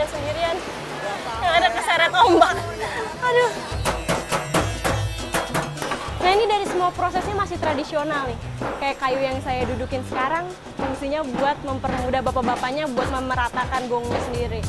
ginian sendirian. Yang ada keseret ombak. Aduh. Nah ini dari semua prosesnya masih tradisional nih. Kayak kayu yang saya dudukin sekarang, fungsinya buat mempermudah bapak-bapaknya buat memeratakan gongnya sendiri.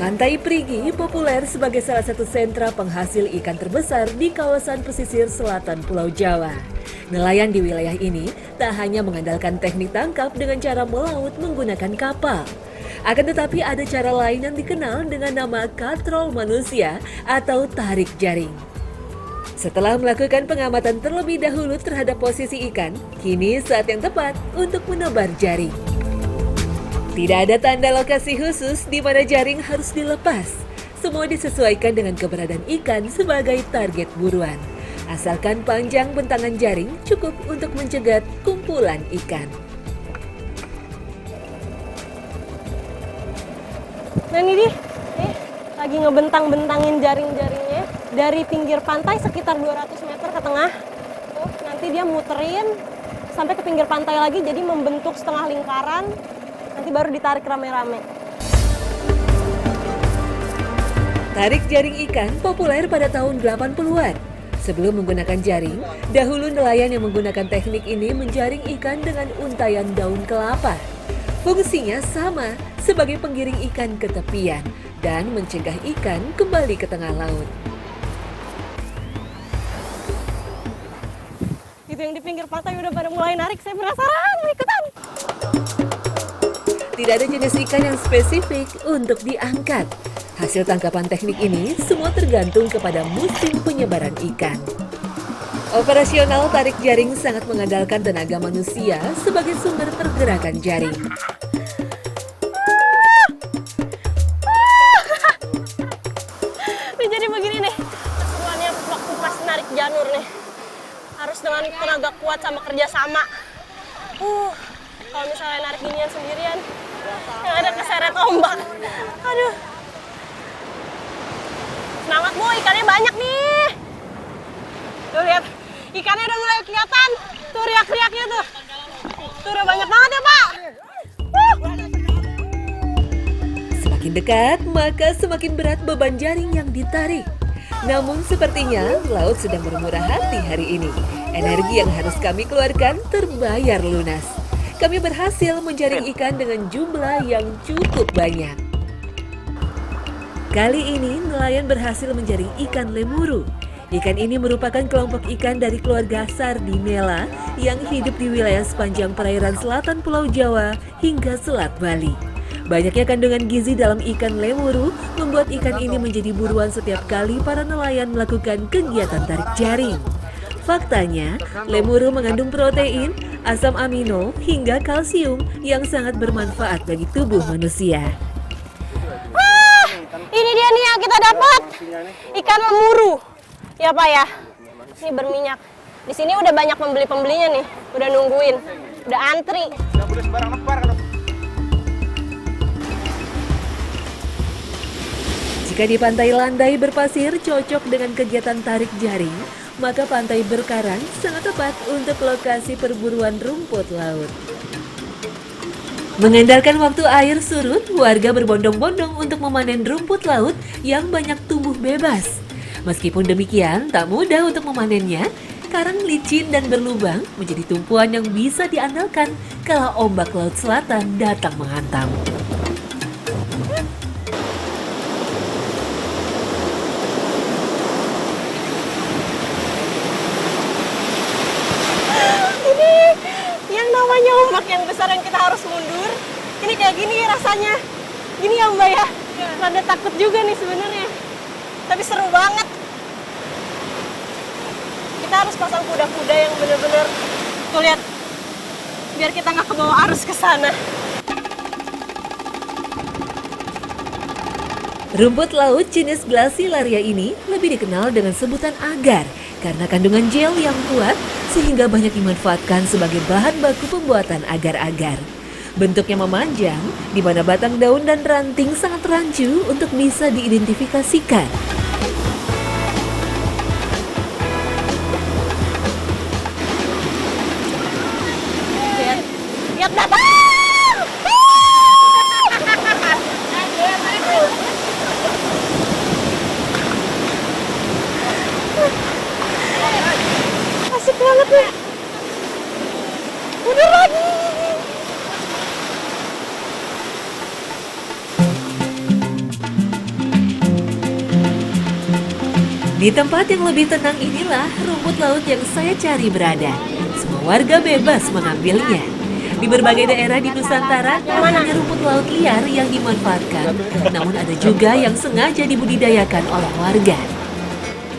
Pantai Perigi populer sebagai salah satu sentra penghasil ikan terbesar di kawasan pesisir selatan Pulau Jawa. Nelayan di wilayah ini tak hanya mengandalkan teknik tangkap dengan cara melaut menggunakan kapal. Akan tetapi ada cara lain yang dikenal dengan nama katrol manusia atau tarik jaring. Setelah melakukan pengamatan terlebih dahulu terhadap posisi ikan, kini saat yang tepat untuk menebar jaring. Tidak ada tanda lokasi khusus di mana jaring harus dilepas. Semua disesuaikan dengan keberadaan ikan sebagai target buruan. Asalkan panjang bentangan jaring cukup untuk mencegat kumpulan ikan. Nah ini dia, lagi ngebentang-bentangin jaring-jaringnya dari pinggir pantai sekitar 200 meter ke tengah. Tuh, nanti dia muterin sampai ke pinggir pantai lagi, jadi membentuk setengah lingkaran. Nanti baru ditarik rame-rame. Tarik jaring ikan populer pada tahun 80-an. Sebelum menggunakan jaring, dahulu nelayan yang menggunakan teknik ini menjaring ikan dengan untayan daun kelapa. Fungsinya sama sebagai penggiring ikan ke tepian dan mencegah ikan kembali ke tengah laut. Itu yang di pinggir pantai udah pada mulai narik, saya penasaran, mau ikutan. Tidak ada jenis ikan yang spesifik untuk diangkat. Hasil tangkapan teknik ini semua tergantung kepada musim penyebaran ikan. Operasional tarik jaring sangat mengandalkan tenaga manusia sebagai sumber pergerakan jaring. Ini jadi begini nih, keseruannya waktu pas narik janur nih. Harus dengan tenaga kuat sama kerjasama. Kalau misalnya narik ginian sendirian, yang ada keseret ombak. Aduh. Semangat Bu, ikannya banyak nih. Tuh lihat, ikannya udah mulai kelihatan. Tuh riak-riaknya tuh. Tuh udah banyak banget ya Pak. Semakin dekat, maka semakin berat beban jaring yang ditarik. Namun sepertinya laut sedang bermurah hati hari ini. Energi yang harus kami keluarkan terbayar lunas. Kami berhasil menjaring ikan dengan jumlah yang cukup banyak. Kali ini nelayan berhasil menjaring ikan lemuru. Ikan ini merupakan kelompok ikan dari keluarga Sardinella yang hidup di wilayah sepanjang perairan selatan Pulau Jawa hingga Selat Bali. Banyaknya kandungan gizi dalam ikan lemuru membuat ikan ini menjadi buruan setiap kali para nelayan melakukan kegiatan tarik jaring. Faktanya, lemuru mengandung protein, asam amino, hingga kalsium yang sangat bermanfaat bagi tubuh manusia. Ini dia nih yang kita dapat, ikan lemuru. Ya Pak ya, ini berminyak. Di sini udah banyak pembeli-pembelinya nih, udah nungguin, udah antri. Jika di pantai landai berpasir cocok dengan kegiatan tarik jaring, maka pantai berkarang sangat tepat untuk lokasi perburuan rumput laut. Mengandalkan waktu air surut, warga berbondong-bondong untuk memanen rumput laut yang banyak tumbuh bebas. Meskipun demikian, tak mudah untuk memanennya. Karang licin dan berlubang menjadi tumpuan yang bisa diandalkan kalau ombak laut selatan datang menghantam. Namanya ombak yang besar yang kita harus mundur. Ini kayak gini rasanya. Gini ya Mbak ya. Rada takut juga nih sebenarnya. Tapi seru banget. Kita harus pasang kuda-kuda yang bener-bener Tuh lihat, biar kita nggak kebawa arus ke sana. Rumput laut jenis Glacilaria ini lebih dikenal dengan sebutan agar karena kandungan gel yang kuat sehingga banyak dimanfaatkan sebagai bahan baku pembuatan agar-agar. Bentuknya memanjang, di mana batang daun dan ranting sangat rancu untuk bisa diidentifikasikan. Lihat datang! Asik banget nih. Udah lagi. Di tempat yang lebih tenang inilah rumput laut yang saya cari berada. Semua warga bebas mengambilnya. Di berbagai daerah di Nusantara, tak hanya rumput laut liar yang dimanfaatkan, namun ada juga yang sengaja dibudidayakan oleh warga.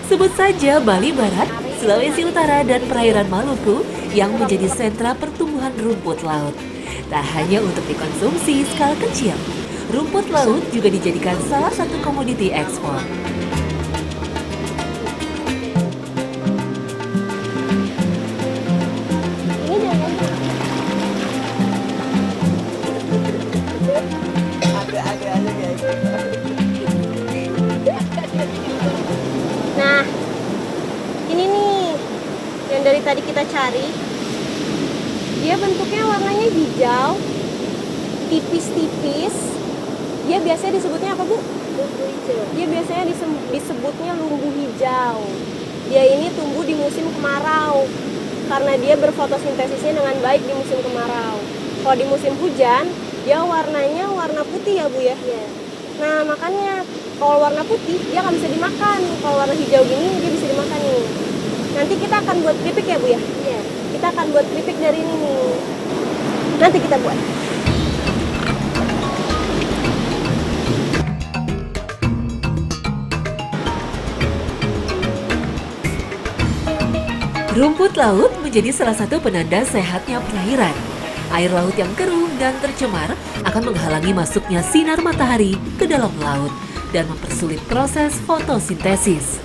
Sebut saja Bali Barat, Sulawesi Utara, dan perairan Maluku yang menjadi sentra pertumbuhan rumput laut. Tak hanya untuk dikonsumsi skala kecil, rumput laut juga dijadikan salah satu komoditi ekspor. Nah, ini nih yang dari tadi kita cari. Dia bentuknya warnanya hijau, tipis-tipis. Dia biasanya disebutnya apa, Bu? Lumbu hijau. Dia biasanya disebutnya lumbu hijau. Dia ini tumbuh di musim kemarau karena dia berfotosintesisnya dengan baik di musim kemarau. Kalau di musim hujan, dia warnanya warna putih ya, Bu ya? Iya. Nah, makanya kalau warna putih dia nggak bisa dimakan. Kalau warna hijau gini dia bisa dimakan nih. Nanti kita akan buat keripik ya, Bu ya? Iya. Kita akan buat keripik dari ini nih. Nanti kita buat. Rumput laut menjadi salah satu penanda sehatnya perairan. Air laut yang keruh dan tercemar akan menghalangi masuknya sinar matahari ke dalam laut dan mempersulit proses fotosintesis.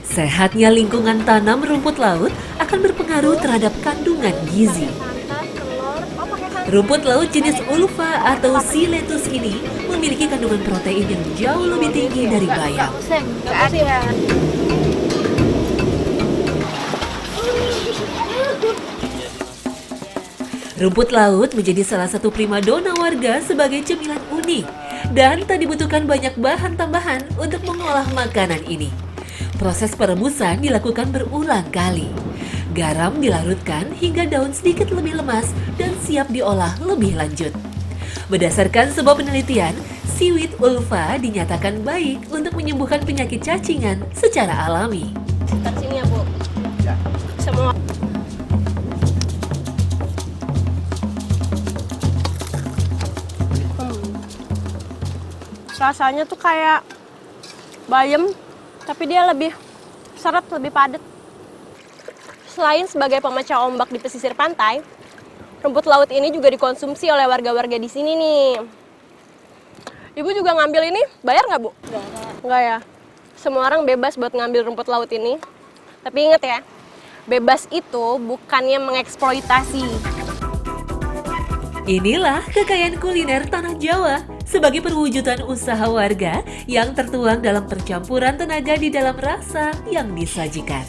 Sehatnya lingkungan tanam rumput laut akan berpengaruh terhadap kandungan gizi. Rumput laut jenis ulva atau siletus ini memiliki kandungan protein yang jauh lebih tinggi dari bayam. Rumput laut menjadi salah satu primadona warga sebagai cemilan unik dan tak dibutuhkan banyak bahan tambahan untuk mengolah makanan ini. Proses perebusan dilakukan berulang kali. Garam dilarutkan hingga daun sedikit lebih lemas dan siap diolah lebih lanjut. Berdasarkan sebuah penelitian, seaweed ulva dinyatakan baik untuk menyembuhkan penyakit cacingan secara alami. Sekitar sini ya, Bu. Ya. Semua. Rasanya tuh kayak bayam, tapi dia lebih seret, lebih padat. Selain sebagai pemecah ombak di pesisir pantai, rumput laut ini juga dikonsumsi oleh warga-warga di sini nih. Ibu juga ngambil ini, bayar nggak, Bu? Nggak ya. Semua orang bebas buat ngambil rumput laut ini. Tapi ingat ya, bebas itu bukannya mengeksploitasi. Inilah kekayaan kuliner tanah Jawa sebagai perwujudan usaha warga yang tertuang dalam percampuran tenaga di dalam rasa yang disajikan.